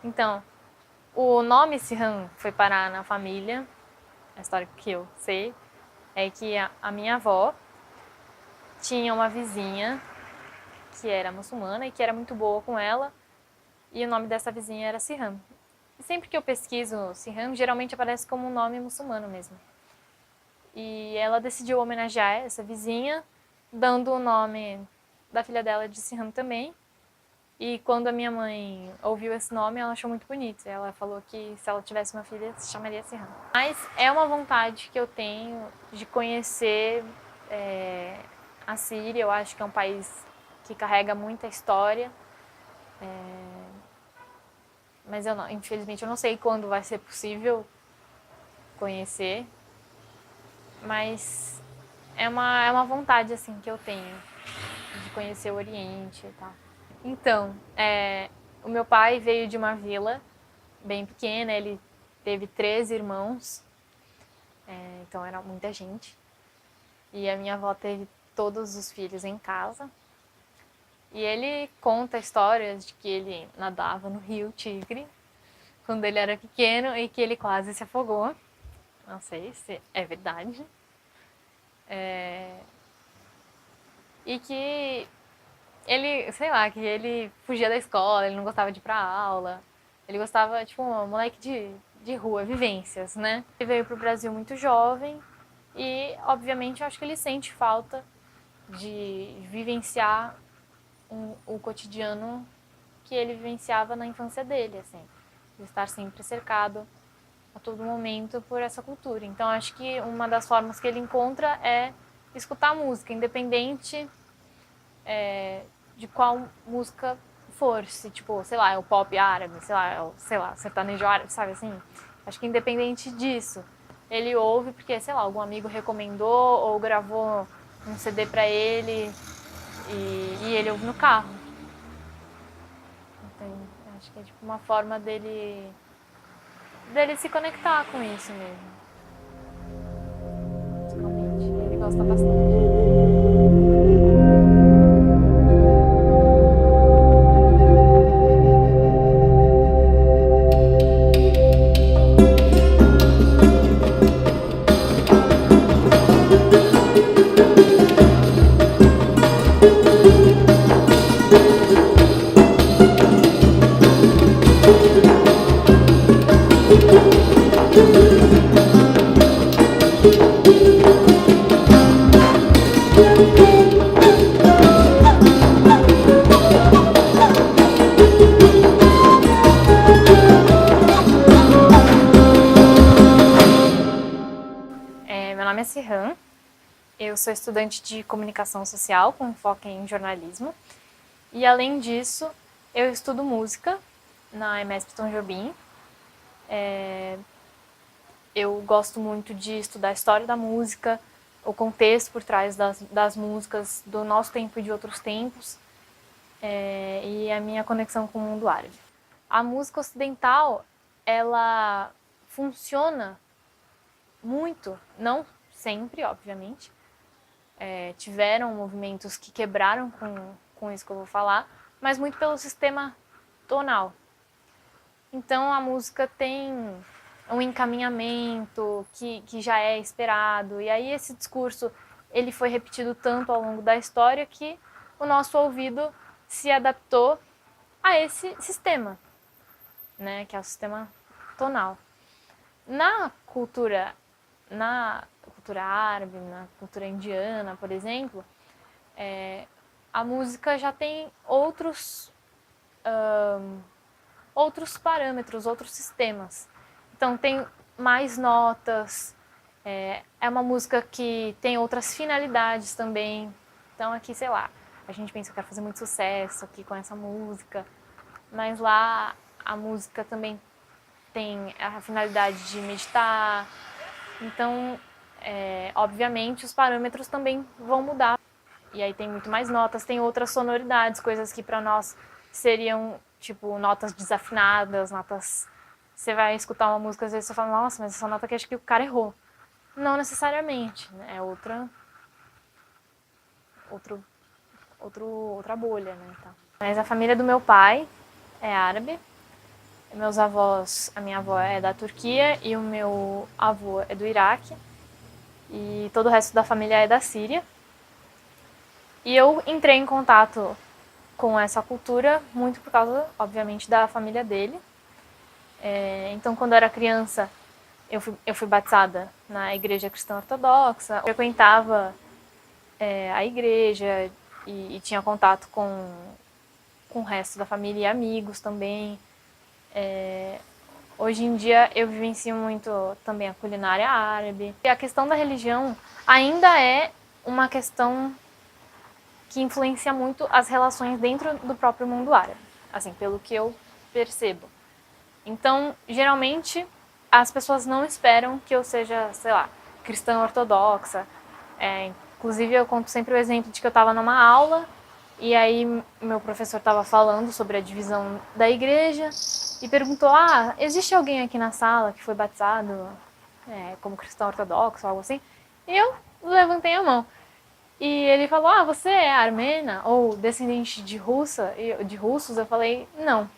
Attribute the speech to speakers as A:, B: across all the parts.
A: Então, o nome Sirhan foi parar na família. A história que eu sei é que a minha avó tinha uma vizinha que era muçulmana e que era muito boa com ela, e o nome dessa vizinha era Sirhan. E sempre que eu pesquiso Sirhan, geralmente aparece como um nome muçulmano mesmo. E ela decidiu homenagear essa vizinha, dando o nome da filha dela de Sirhan também. E quando a minha mãe ouviu esse nome, ela achou muito bonito. Ela falou que se ela tivesse uma filha, se chamaria Sirhan. Mas é uma vontade que eu tenho de conhecer a Síria. Eu acho que é um país que carrega muita história. Mas eu não, infelizmente eu não sei quando vai ser possível conhecer. Mas é uma vontade assim que eu tenho de conhecer o Oriente e tal. Então, o meu pai veio de uma vila bem pequena, ele teve 13 irmãos, então era muita gente. E a minha avó teve todos os filhos em casa. E ele conta histórias de que ele nadava no rio Tigre quando ele era pequeno e que ele quase se afogou. Não sei se é verdade. E que ele, sei lá, que ele fugia da escola, ele não gostava de ir pra aula. Ele gostava, tipo, um moleque de rua, vivências, né? Ele veio pro Brasil muito jovem e, obviamente, eu acho que ele sente falta de vivenciar o cotidiano que ele vivenciava na infância dele, assim. De estar sempre cercado a todo momento por essa cultura. Então, acho que uma das formas que ele encontra é escutar música, independente de qual música for, se tipo, sei lá, é o pop árabe, sei lá, é o, sei lá, sertanejo árabe, sabe assim? Acho que independente disso, ele ouve porque, sei lá, algum amigo recomendou ou gravou um CD pra ele e ele ouve no carro. Então, acho que é tipo uma forma dele se conectar com isso mesmo. Musicalmente, ele gosta bastante. Meu nome é Sirhan, eu sou estudante de comunicação social com foco em jornalismo e, além disso, eu estudo música na EMESP Tom Jobim. Eu gosto muito de estudar a história da música, o contexto por trás das músicas do nosso tempo e de outros tempos, e a minha conexão com o mundo árabe. A música ocidental, ela funciona muito, não sempre, obviamente. Tiveram movimentos que quebraram com isso que eu vou falar, mas muito pelo sistema tonal. Então a música tem um encaminhamento que já é esperado, e aí esse discurso ele foi repetido tanto ao longo da história que o nosso ouvido se adaptou a esse sistema, né, que é o sistema tonal. Na cultura árabe, na cultura indiana, por exemplo, a música já tem outros parâmetros, outros sistemas. Então tem mais notas, é uma música que tem outras finalidades também. Então aqui, sei lá, a gente pensa que vai fazer muito sucesso aqui com essa música, mas lá a música também tem a finalidade de meditar. Então, obviamente, os parâmetros também vão mudar. E aí tem muito mais notas, tem outras sonoridades, coisas que para nós seriam, tipo, notas desafinadas, notas... Você vai escutar uma música, às vezes você fala, nossa, mas essa nota aqui acho que o cara errou. Não necessariamente, né? É outro, outra bolha, né? Então. Mas a família do meu pai é árabe. Meus avós, a minha avó é da Turquia e o meu avô é do Iraque. E todo o resto da família é da Síria. E eu entrei em contato com essa cultura muito por causa, obviamente, da família dele. Então, quando eu era criança, eu fui batizada na igreja cristã ortodoxa, eu frequentava a igreja e tinha contato com o resto da família e amigos também. Hoje em dia eu vivencio muito também a culinária árabe. E a questão da religião ainda é uma questão que influencia muito as relações dentro do próprio mundo árabe, assim, pelo que eu percebo. Então, geralmente, as pessoas não esperam que eu seja, sei lá, cristã ortodoxa. Inclusive, eu conto sempre o exemplo de que eu estava numa aula e aí meu professor estava falando sobre a divisão da igreja e perguntou: existe alguém aqui na sala que foi batizado como cristão ortodoxo, algo assim? E eu levantei a mão. E ele falou: você é armena ou descendente de russos? Eu falei: não.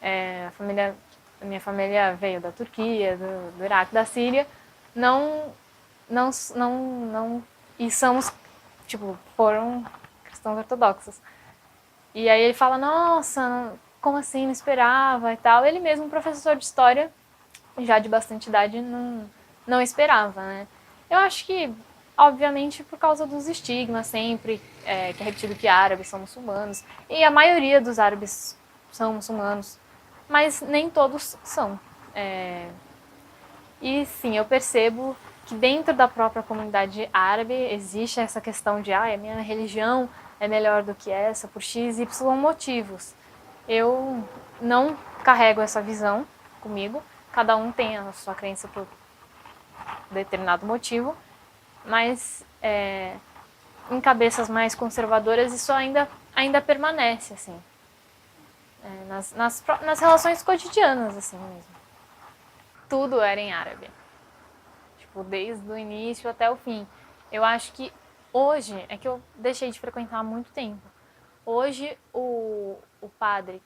A: A minha família veio da Turquia, do Iraque, da Síria. Não, não, e somos, tipo, foram cristãos ortodoxos. E aí ele fala: nossa, como assim, não esperava e tal. Ele mesmo, professor de história, já de bastante idade, não esperava, né? Eu acho que, obviamente, por causa dos estigmas sempre, que é repetido que árabes são muçulmanos. E a maioria dos árabes são muçulmanos, mas nem todos são. E sim, eu percebo que dentro da própria comunidade árabe existe essa questão de a minha religião é melhor do que essa por x, y motivos. Eu não carrego essa visão comigo, cada um tem a sua crença por determinado motivo, mas em cabeças mais conservadoras isso ainda permanece, assim, nas relações cotidianas, assim mesmo. Tudo era em árabe. Tipo, desde o início até o fim. Eu acho que hoje, é que eu deixei de frequentar há muito tempo. Hoje, o padre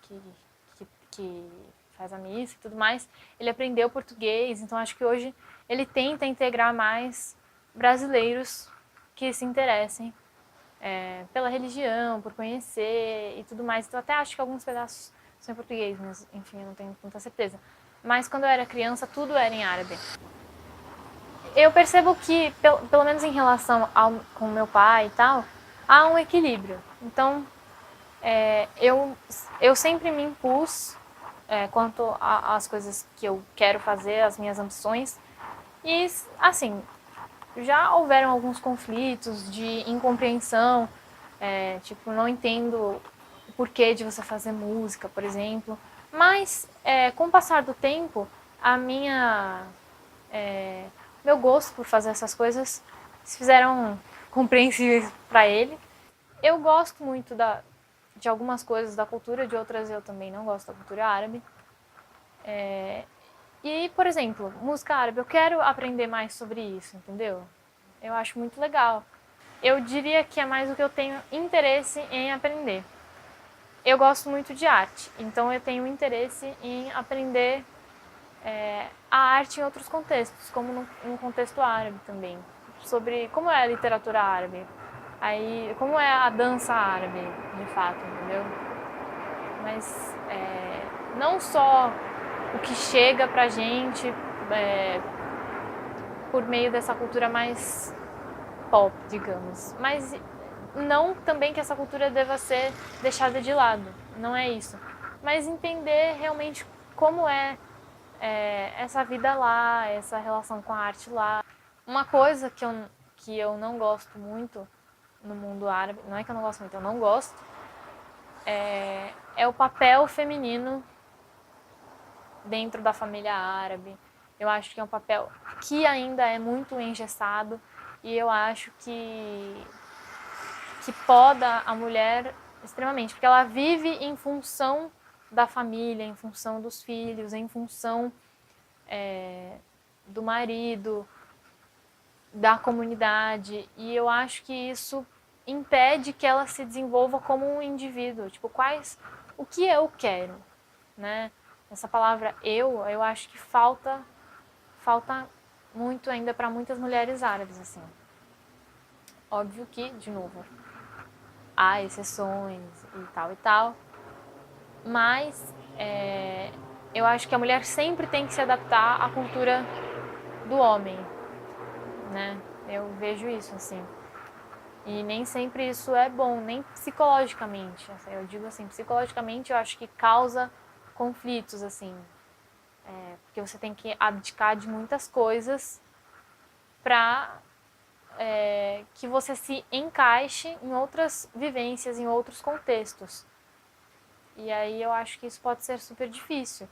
A: que faz a missa e tudo mais, ele aprendeu português, então acho que hoje ele tenta integrar mais brasileiros que se interessem pela religião, por conhecer e tudo mais. Então até acho que alguns pedaços são em português, mas enfim, eu não tenho tanta certeza. Mas quando eu era criança, tudo era em árabe. Eu percebo que, pelo menos em relação com meu pai e tal, há um equilíbrio. Então, eu sempre me impus quanto às coisas que eu quero fazer, as minhas ambições. E, assim, já houveram alguns conflitos de incompreensão, tipo, não entendo o porquê de você fazer música, por exemplo. Mas, com o passar do tempo, a meu gosto por fazer essas coisas se fizeram compreensíveis para ele. Eu gosto muito de algumas coisas da cultura, de outras eu também não gosto da cultura árabe. E, por exemplo, música árabe, eu quero aprender mais sobre isso, entendeu? Eu acho muito legal. Eu diria que é mais o que eu tenho interesse em aprender. Eu gosto muito de arte, então eu tenho interesse em aprender a arte em outros contextos, como no contexto árabe também, sobre como é a literatura árabe, aí como é a dança árabe, de fato, entendeu? Mas não só o que chega pra gente por meio dessa cultura mais pop, digamos, mas não também que essa cultura deva ser deixada de lado, não é isso, mas entender realmente como essa vida lá, essa relação com a arte lá. Uma coisa que eu não gosto muito no mundo árabe, não é que eu não gosto muito, eu não gosto, é o papel feminino dentro da família árabe. Eu acho que é um papel que ainda é muito engessado e eu acho que poda a mulher extremamente, porque ela vive em função da família, em função dos filhos, em função do marido, da comunidade, e eu acho que isso impede que ela se desenvolva como um indivíduo, tipo, o que eu quero, né? Essa palavra eu acho que falta muito ainda para muitas mulheres árabes, assim. Óbvio que, de novo, há exceções e tal, mas eu acho que a mulher sempre tem que se adaptar à cultura do homem, né? Eu vejo isso, assim. E nem sempre isso é bom, nem psicologicamente. Assim, eu digo assim, psicologicamente eu acho que causa conflitos, assim. Porque você tem que abdicar de muitas coisas para que você se encaixe em outras vivências, em outros contextos. E aí eu acho que isso pode ser super difícil.